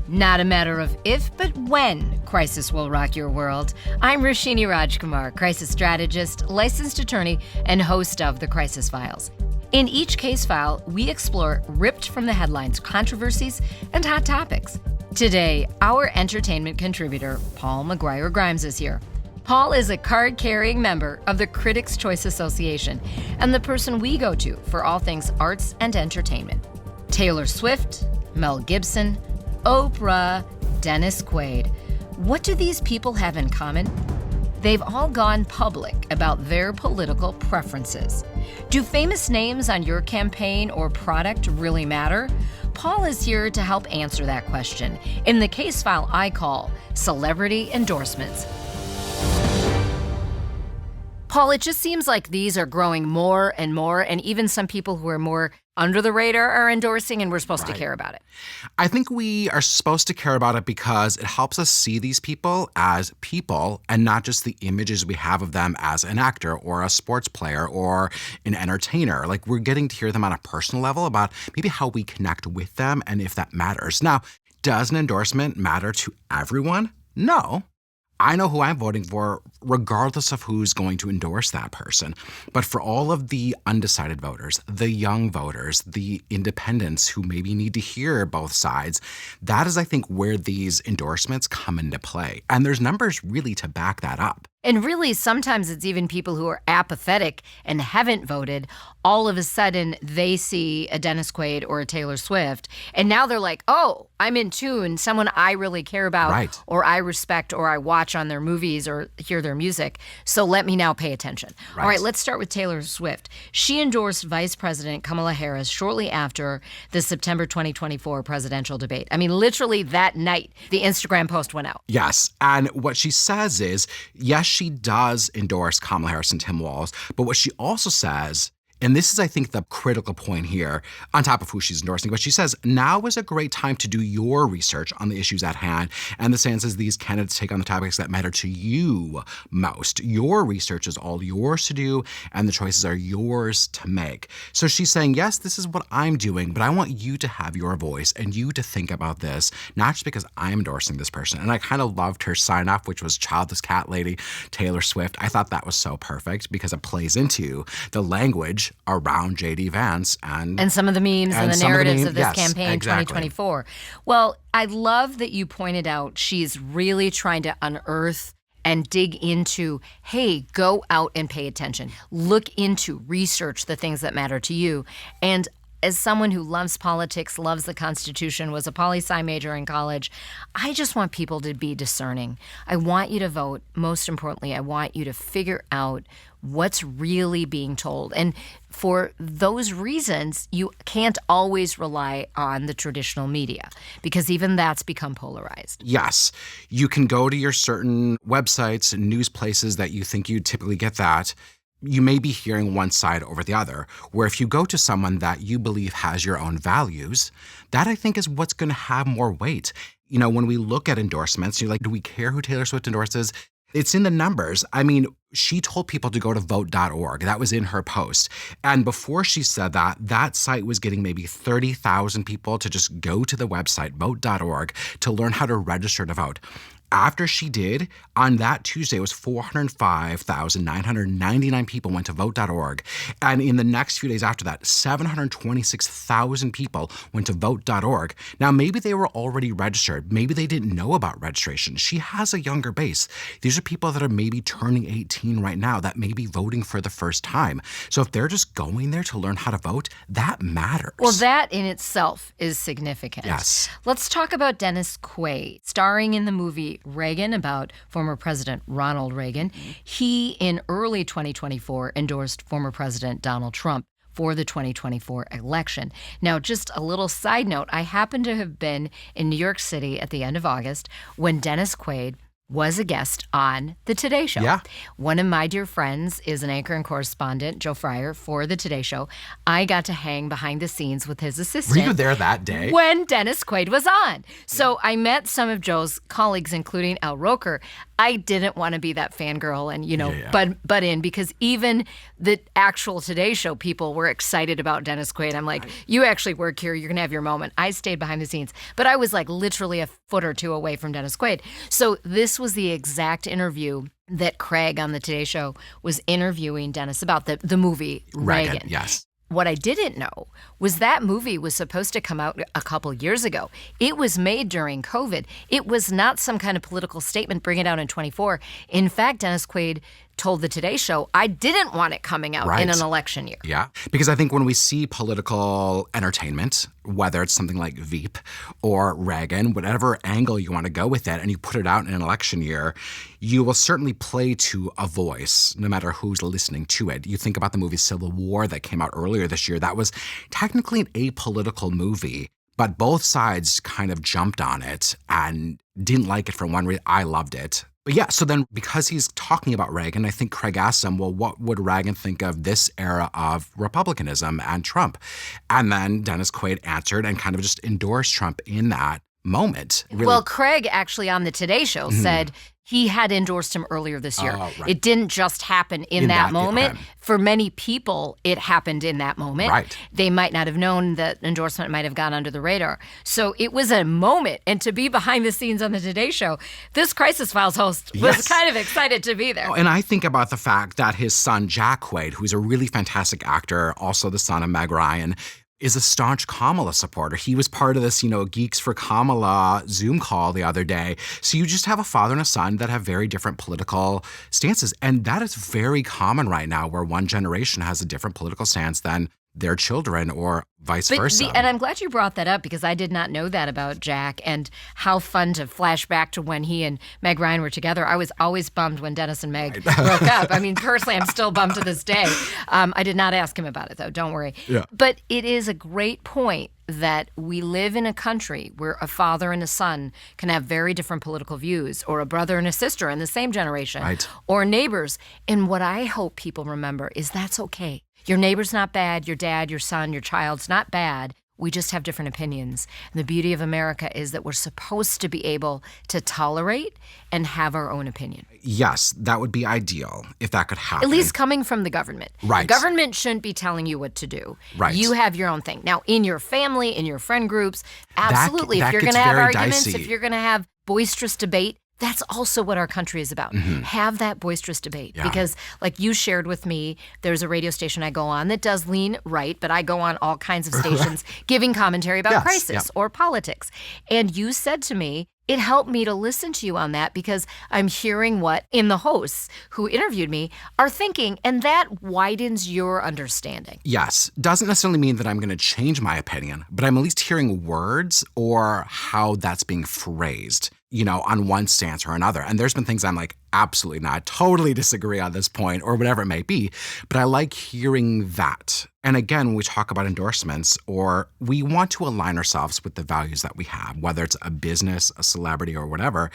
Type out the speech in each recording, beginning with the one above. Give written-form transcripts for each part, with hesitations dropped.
Not a matter of if, but when crisis will rock your world. I'm Roshini Rajkumar, crisis strategist, licensed attorney, and host of The Crisis Files. In each case file, we explore ripped from the headlines controversies and hot topics. Today, our entertainment contributor, Paul McGuire Grimes, is here. Paul is a card-carrying member of the Critics' Choice Association and the person we go to for all things arts and entertainment. Taylor Swift, Mel Gibson, Oprah, Dennis Quaid. What do these people have in common? They've all gone public about their political preferences. Do famous names on your campaign or product really matter? Paul is here to help answer that question in the case file I call Celebrity Endorsements. Paul, it just seems like these are growing more and more, and even some people who are more under the radar are endorsing, and we're supposed to care about it. I think we are supposed to care about it because it helps us see these people as people and not just the images we have of them as an actor or a sports player or an entertainer. Like, we're getting to hear them on a personal level about maybe how we connect with them and if that matters. Now, does an endorsement matter to everyone? No. I know who I'm voting for, regardless of who's going to endorse that person. But for all of the undecided voters, the young voters, the independents who maybe need to hear both sides, that is, I think, where these endorsements come into play. And there's numbers really to back that up. And really, sometimes it's even people who are apathetic and haven't voted. All of a sudden, they see a Dennis Quaid or a Taylor Swift, and now they're like, oh, I'm in tune, someone I really care about, or I respect, or I watch on their movies or hear their music, so let me now pay attention. All right, let's start with Taylor Swift. She endorsed Vice President Kamala Harris shortly after the September 2024 presidential debate. I mean, literally that night, the Instagram post went out. Yes, and what she says is, yes, she does endorse Kamala Harris and Tim Walz, but what she also says, and this is, I think, the critical point here, on top of who she's endorsing, but she says, now is a great time to do your research on the issues at hand, and the stance is these candidates take on the topics that matter to you most. Your research is all yours to do, and the choices are yours to make. So she's saying, yes, this is what I'm doing, but I want you to have your voice and you to think about this, not just because I'm endorsing this person. And I kind of loved her sign-off, which was Childless Cat Lady, Taylor Swift. I thought that was so perfect because it plays into the language around J.D. Vance and some of the memes and the narratives of this campaign in exactly. 2024. Well, I love that you pointed out she's really trying to unearth and dig into, hey, go out and pay attention. Look into, research the things that matter to you. And as someone who loves politics, loves the Constitution, was a poli-sci major in college, I just want people to be discerning. I want you to vote. Most importantly, I want you to figure out what's really being told. And for those reasons, you can't always rely on the traditional media because even that's become polarized. Yes. You can go to your certain websites and news places that you think you typically get that. You may be hearing one side over the other, where if you go to someone that you believe has your own values, that I think is what's going to have more weight. You know, when we look at endorsements, you're like, do we care who Taylor Swift endorses? It's in the numbers. I mean, she told people to go to vote.org. That was in her post. And before she said that, that site was getting maybe 30,000 people to just go to the website, vote.org, to learn how to register to vote. After she did, on that Tuesday, it was 405,999 people went to vote.org. And in the next few days after that, 726,000 people went to vote.org. Now, maybe they were already registered. Maybe they didn't know about registration. She has a younger base. These are people that are maybe turning 18 right now that may be voting for the first time. So if they're just going there to learn how to vote, that matters. Well, that in itself is significant. Yes. Let's talk about Dennis Quaid, starring in the movie Reagan about former President Ronald Reagan. He, in early 2024, endorsed former President Donald Trump for the 2024 election. Now, just a little side note, I happened to have been in New York City at the end of August when Dennis Quaid was a guest on The Today Show. Yeah. One of my dear friends is an anchor and correspondent, Joe Fryer, for The Today Show. I got to hang behind the scenes with his assistant. Were you there that day? When Dennis Quaid was on. So I met some of Joe's colleagues, including Al Roker. I didn't want to be that fangirl and, butt in, because even the actual Today Show people were excited about Dennis Quaid. I'm like, you actually work here. You're going to have your moment. I stayed behind the scenes. But I was like literally a foot or two away from Dennis Quaid. So this was the exact interview that Craig on the Today Show was interviewing Dennis about, the movie Reagan. Yes. What I didn't know was that movie was supposed to come out a couple years ago. It was made during COVID. It was not some kind of political statement, bring it out in 24. In fact, Dennis Quaid told the Today Show, I didn't want it coming out in an election year. Yeah, because I think when we see political entertainment, whether it's something like Veep or Reagan, whatever angle you want to go with it, and you put it out in an election year, you will certainly play to a voice, no matter who's listening to it. You think about the movie Civil War that came out earlier this year. That was technically an apolitical movie, but both sides kind of jumped on it and didn't like it for one reason. I loved it. But yeah, so then because he's talking about Reagan, I think Craig asked him, well, what would Reagan think of this era of Republicanism and Trump? And then Dennis Quaid answered and kind of just endorsed Trump in that moment. Really. Well, Craig actually on the Today Show said he had endorsed him earlier this year. Oh, right. It didn't just happen in that moment. For many people, it happened in that moment. Right. They might not have known that endorsement might have gone under the radar. So it was a moment. And to be behind the scenes on the Today Show, this Crisis Files host was kind of excited to be there. Oh, and I think about the fact that his son, Jack Quaid, who's a really fantastic actor, also the son of Meg Ryan, is a staunch Kamala supporter. He was part of this, Geeks for Kamala Zoom call the other day. So you just have a father and a son that have very different political stances. And that is very common right now, where one generation has a different political stance than their children or vice versa. And I'm glad you brought that up, because I did not know that about Jack, and how fun to flash back to when he and Meg Ryan were together. I was always bummed when Dennis and Meg broke up. I mean, personally, I'm still bummed to this day. I did not ask him about it, though. Don't worry. Yeah. But it is a great point that we live in a country where a father and a son can have very different political views, or a brother and a sister in the same generation, or neighbors. And what I hope people remember is that's okay. Your neighbor's not bad. Your dad, your son, your child's not bad. We just have different opinions. And the beauty of America is that we're supposed to be able to tolerate and have our own opinion. Yes, that would be ideal if that could happen. At least coming from the government. Right. The government shouldn't be telling you what to do. Right. You have your own thing. Now, in your family, in your friend groups, absolutely. That if you're going to have arguments, dicey. if you're going to have boisterous debate, that's also what our country is about. Have that boisterous debate. Because like you shared with me, there's a radio station I go on that does lean right, but I go on all kinds of stations giving commentary about crisis or politics. And you said to me, it helped me to listen to you on that, because I'm hearing what the hosts who interviewed me are thinking, and that widens your understanding. Yes. Doesn't necessarily mean that I'm going to change my opinion, but I'm at least hearing words or how that's being phrased, on one stance or another. And there's been things I'm like, absolutely not, totally disagree on this point, or whatever it may be. But I like hearing that. And again, when we talk about endorsements, or we want to align ourselves with the values that we have, whether it's a business, a celebrity, or whatever.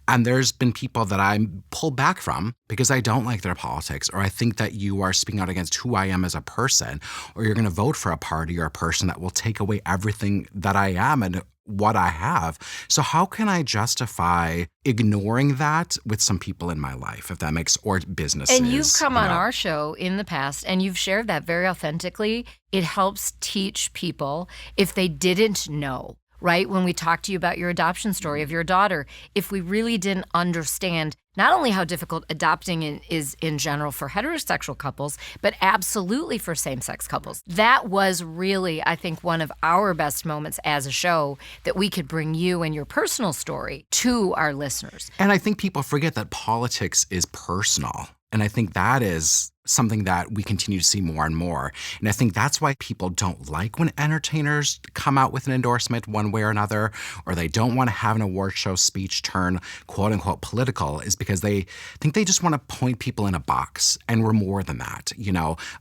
And there's been people that I pull back from because I don't like their politics, or I think that you are speaking out against who I am as a person, or you're going to vote for a party or a person that will take away everything that I am and what I have. So how can I justify ignoring that with some people in my life, if that makes, or businesses? And you've come on our show in the past, and you've shared that very authentically. It helps teach people if they didn't know, right? When we talked to you about your adoption story of your daughter, if we really didn't understand not only how difficult adopting is in general for heterosexual couples, but absolutely for same-sex couples. That was really, I think, one of our best moments as a show, that we could bring you and your personal story to our listeners. And I think people forget that politics is personal. And I think that is something that we continue to see more and more. And I think that's why people don't like when entertainers come out with an endorsement one way or another, or they don't want to have an award show speech turn quote unquote political, is because they think they just want to point people in a box. And we're more than that.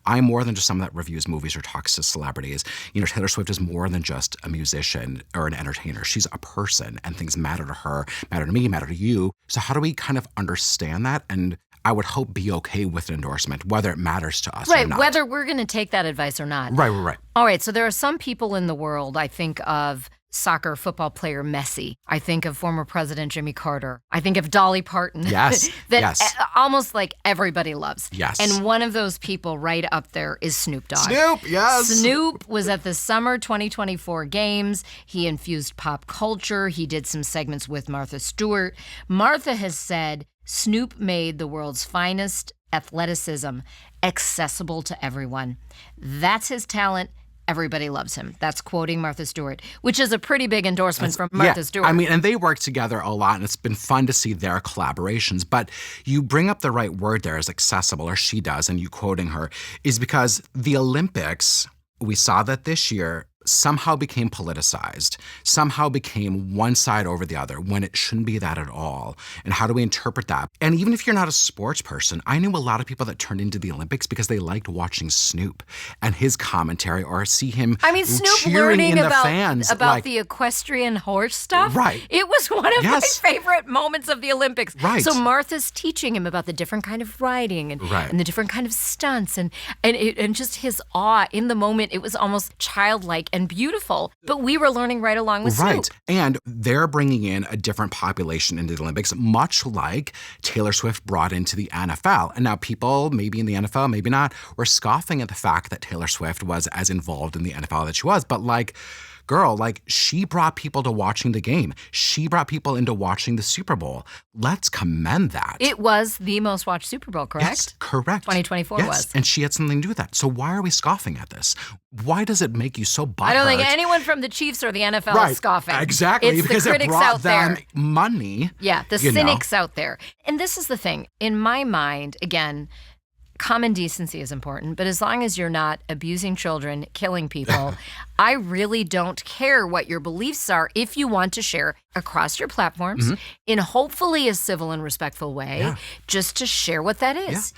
I'm more than just someone that reviews movies or talks to celebrities. Taylor Swift is more than just a musician or an entertainer. She's a person, and things matter to her, matter to me, matter to you. So how do we kind of understand that? And I would hope be okay with an endorsement, whether it matters to us or not. Right, whether we're going to take that advice or not. Right. All right, so there are some people in the world, I think of soccer football player Messi. I think of former President Jimmy Carter. I think of Dolly Parton. Yes, that almost like everybody loves. Yes. And one of those people right up there is Snoop Dogg. Snoop, yes. Snoop was at the summer 2024 games. He infused pop culture. He did some segments with Martha Stewart. Martha has said Snoop made the world's finest athleticism accessible to everyone. That's his talent. Everybody loves him. That's quoting Martha Stewart, which is a pretty big endorsement from Martha Stewart. And they work together a lot, and it's been fun to see their collaborations. But you bring up the right word there, is accessible, or she does, and you quoting her, is because the Olympics, we saw that this year, somehow became politicized, somehow became one side over the other when it shouldn't be that at all. And how do we interpret that? And even if you're not a sports person, I knew a lot of people that turned into the Olympics because they liked watching Snoop and his commentary, or see him Snoop cheering learning in the about fans. the equestrian horse stuff. Right. It was one of my favorite moments of the Olympics. Right. So Martha's teaching him about the different kind of riding and the different kind of stunts and just his awe in the moment. It was almost childlike and beautiful, but we were learning right along with Snoop. Right, and they're bringing in a different population into the Olympics, much like Taylor Swift brought into the NFL. And now people, maybe in the NFL, maybe not, were scoffing at the fact that Taylor Swift was as involved in the NFL that she was. But girl, she brought people to watching the game. She brought people into watching the Super Bowl. Let's commend that. It was the most watched Super Bowl, correct? Yes, correct. 2024 was. And she had something to do with that. So why are we scoffing at this? Why does it make you so butthurt? I don't think anyone from the Chiefs or the NFL is scoffing. Exactly, it's because the critics it brought out them there. Money. Yeah, the cynics out there. And this is the thing. In my mind, again, common decency is important, but as long as you're not abusing children, killing people, I really don't care what your beliefs are if you want to share across your platforms in hopefully a civil and respectful way, just to share what that is,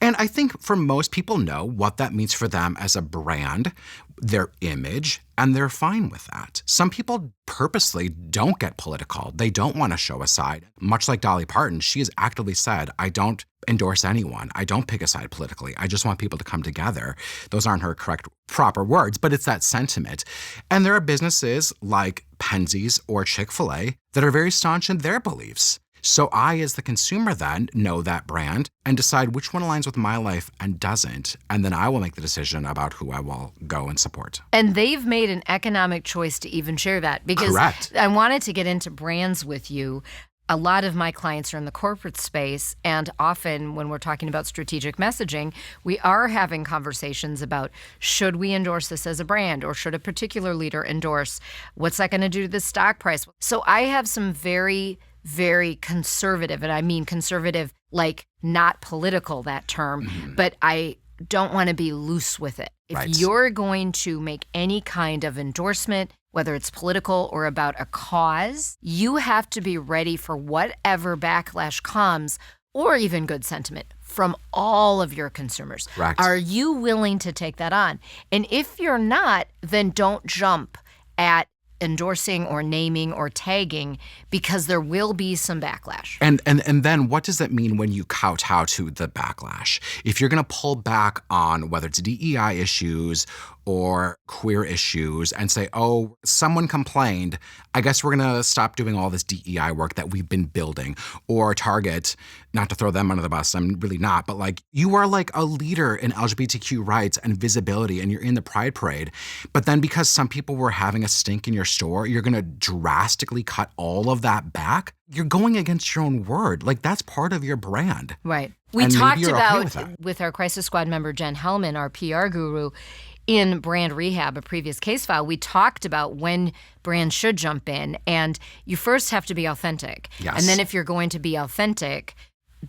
And I think for most people know what that means for them as a brand, their image, and they're fine with that. Some people purposely don't get political. They don't want to show a side. Much like Dolly Parton, she has actively said, I don't endorse anyone. I don't pick a side politically. I just want people to come together. Those aren't her proper words, but it's that sentiment. And there are businesses like Penzies or Chick-fil-A that are very staunch in their beliefs. So I, as the consumer then, know that brand and decide which one aligns with my life and doesn't. And then I will make the decision about who I will go and support. And they've made an economic choice to even share that. Because Correct. I wanted to get into brands with you. A lot of my clients are in the corporate space, and often when we're talking about strategic messaging, we are having conversations about, should we endorse this as a brand, or should a particular leader endorse? What's that going to do to the stock price? So I have some very, very conservative, and I mean conservative, like not political, that term, but I don't want to be loose with it. If you're going to make any kind of endorsement, whether it's political or about a cause, you have to be ready for whatever backlash comes, or even good sentiment from all of your consumers. Correct. Are you willing to take that on? And if you're not, then don't jump at endorsing or naming or tagging, because there will be some backlash. And then what does that mean when you kowtow to the backlash? If you're going to pull back on whether it's DEI issues or queer issues and say, oh, someone complained, I guess we're going to stop doing all this DEI work that we've been building. Or Target, not to throw them under the bus, I'm really not, but you are a leader in LGBTQ rights and visibility, and you're in the Pride Parade. But then because some people were having a stink in your store, you're going to drastically cut all of that back? You're going against your own word. That's part of your brand. Right. We talked about, with our Crisis Squad member, Jen Hellman, our PR guru, in Brand Rehab, a previous case file, we talked about when brands should jump in, and you first have to be authentic. Yes. And then if you're going to be authentic,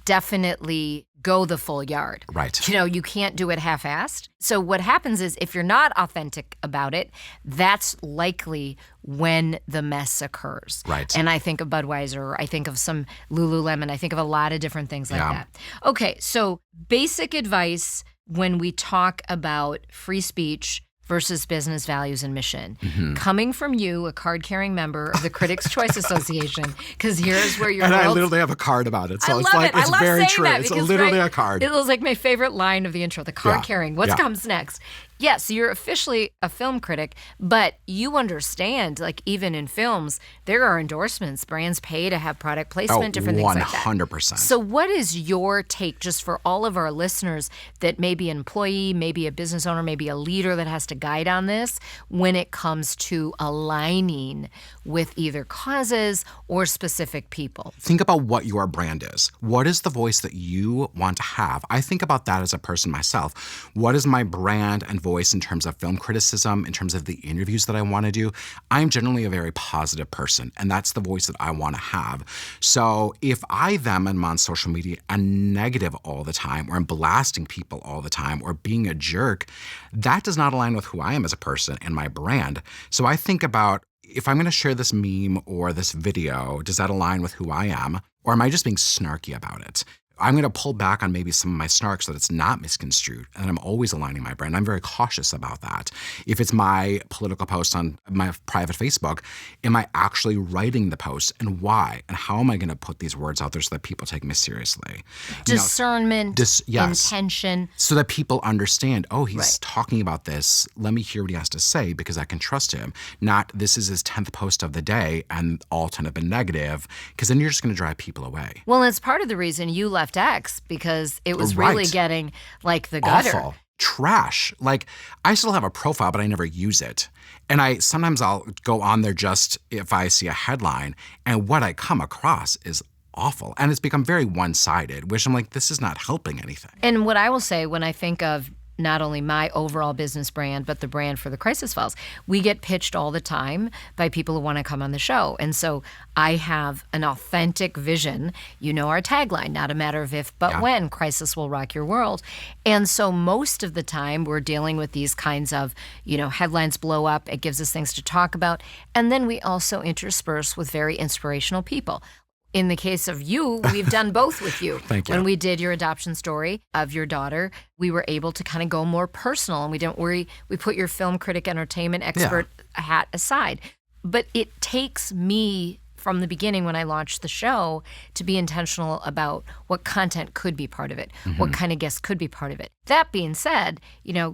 definitely go the full yard. Right. You can't do it half-assed. So what happens is if you're not authentic about it, that's likely when the mess occurs. Right. And I think of Budweiser, I think of some Lululemon, I think of a lot of different things like that. Okay, so basic advice when we talk about free speech versus business values and mission. Coming from you, a card-carrying member of the Critics' Choice Association, because here's where your And I world's... literally have a card about it. So I it's love it. it's I love very saying true. that It's because, literally right, a card. It was like my favorite line of the intro, the card carrying. What comes next? Yes, so you're officially a film critic, but you understand, like even in films, there are endorsements. Brands pay to have product placement, different things like that. 100%. So what is your take, just for all of our listeners that may be an employee, maybe a business owner, maybe a leader that has to guide on this when it comes to aligning with either causes or specific people? Think about what your brand is. What is the voice that you want to have? I think about that as a person myself. What is my brand and voice in terms of film criticism, in terms of the interviews that I want to do? I'm generally a very positive person, and that's the voice that I want to have. So if I then am on social media and negative all the time, or I'm blasting people all the time, or being a jerk, that does not align with who I am as a person and my brand. So I think about, if I'm going to share this meme or this video, does that align with who I am? Or am I just being snarky about it? I'm going to pull back on maybe some of my snark so that it's not misconstrued. And I'm always aligning my brand. I'm very cautious about that. If it's my political post on my private Facebook, am I actually writing the post, and why? And how am I going to put these words out there so that people take me seriously? Discernment, yes. intention. So that people understand, oh, he's talking about this. Let me hear what he has to say because I can trust him. Not, this is his 10th post of the day and all 10 have been negative, because then you're just going to drive people away. Well, it's part of the reason you left X, because it was really getting like the gutter. Awful. Trash. Like, I still have a profile, but I never use it. And sometimes I'll go on there just if I see a headline, and what I come across is awful. And it's become very one-sided, which I'm like, this is not helping anything. And what I will say when I think of not only my overall business brand, but the brand for the Crisis Files, we get pitched all the time by people who want to come on the show. And so I have an authentic vision. You know our tagline, not a matter of if, but when, crisis will rock your world. And so most of the time we're dealing with these kinds of, headlines blow up. It gives us things to talk about. And then we also intersperse with very inspirational people. In the case of you, we've done both with you. Thank you. When we did your adoption story of your daughter, we were able to kind of go more personal, and we didn't worry. We put your film critic, entertainment expert hat aside. But it takes me, from the beginning when I launched the show, to be intentional about what content could be part of it, what kind of guests could be part of it. That being said,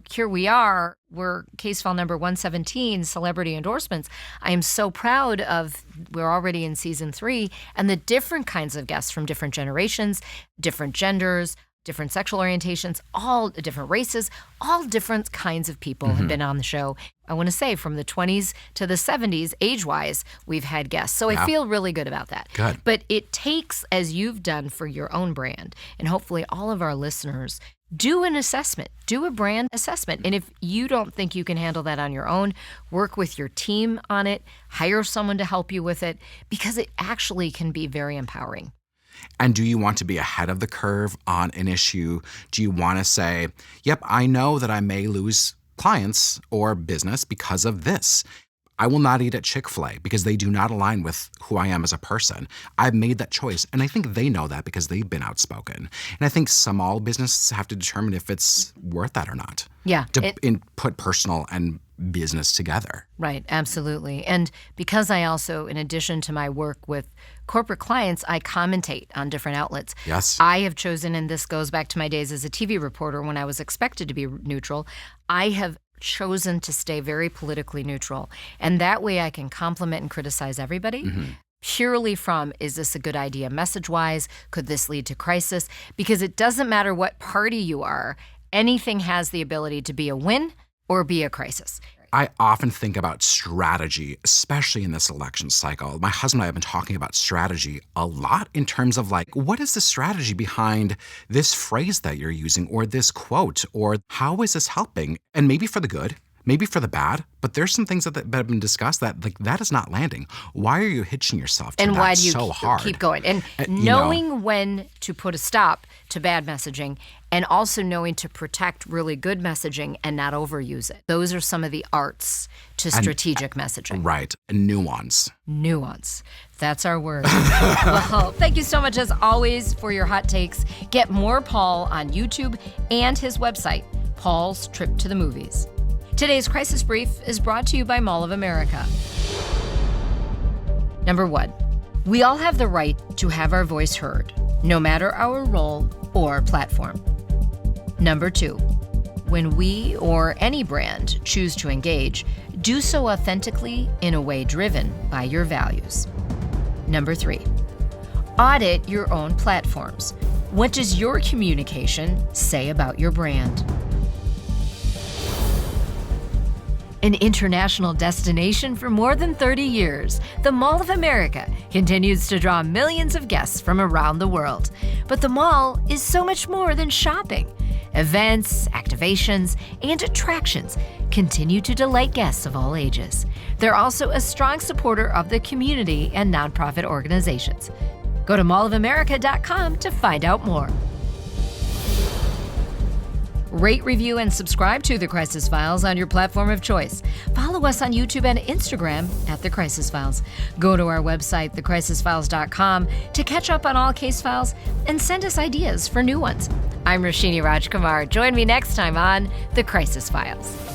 here we are. We're case file number 117, celebrity endorsements. I am so proud of, we're already in season 3, and the different kinds of guests from different generations, different genders, different sexual orientations, all different races, all different kinds of people have been on the show. I want to say from the 20s to the 70s, age-wise, we've had guests. So I feel really good about that. Good. But it takes, as you've done for your own brand, and hopefully all of our listeners, do an assessment, do a brand assessment. And if you don't think you can handle that on your own, work with your team on it, hire someone to help you with it, because it actually can be very empowering. And do you want to be ahead of the curve on an issue? Do you want to say, yep, I know that I may lose clients or business because of this. I will not eat at Chick-fil-A because they do not align with who I am as a person. I've made that choice, and I think they know that because they've been outspoken. And I think small businesses have to determine if it's worth that or not. Yeah. To put personal and business together. Right, absolutely. And because I also, in addition to my work with corporate clients, I commentate on different outlets. Yes. I have chosen, and this goes back to my days as a TV reporter when I was expected to be neutral, I have chosen to stay very politically neutral. And that way I can compliment and criticize everybody. Purely from, is this a good idea message-wise? Could this lead to crisis? Because it doesn't matter what party you are, anything has the ability to be a win or be a crisis. I often think about strategy, especially in this election cycle. My husband and I have been talking about strategy a lot in terms of what is the strategy behind this phrase that you're using or this quote, or how is this helping? And maybe for the good, maybe for the bad, but there's some things that have been discussed that like that is not landing. Why are you hitching yourself to and that why do you so hard? keep going? And knowing when to put a stop to bad messaging, and also knowing to protect really good messaging and not overuse it. Those are some of the arts to strategic messaging. Right. Nuance. Nuance. That's our word. Well, thank you so much, as always, for your hot takes. Get more Paul on YouTube and his website, Paul's Trip to the Movies. Today's Crisis Brief is brought to you by Mall of America. Number 1, we all have the right to have our voice heard, no matter our role or platform. Number 2, when we or any brand choose to engage, do so authentically in a way driven by your values. Number 3, audit your own platforms. What does your communication say about your brand? An international destination for more than 30 years, the Mall of America continues to draw millions of guests from around the world. But the mall is so much more than shopping. Events, activations, and attractions continue to delight guests of all ages. They're also a strong supporter of the community and nonprofit organizations. Go to mallofamerica.com to find out more. Rate, review, and subscribe to The Crisis Files on your platform of choice. Follow us on YouTube and Instagram at The Crisis Files. Go to our website, thecrisisfiles.com, to catch up on all case files and send us ideas for new ones. I'm Roshini Rajkumar. Join me next time on The Crisis Files.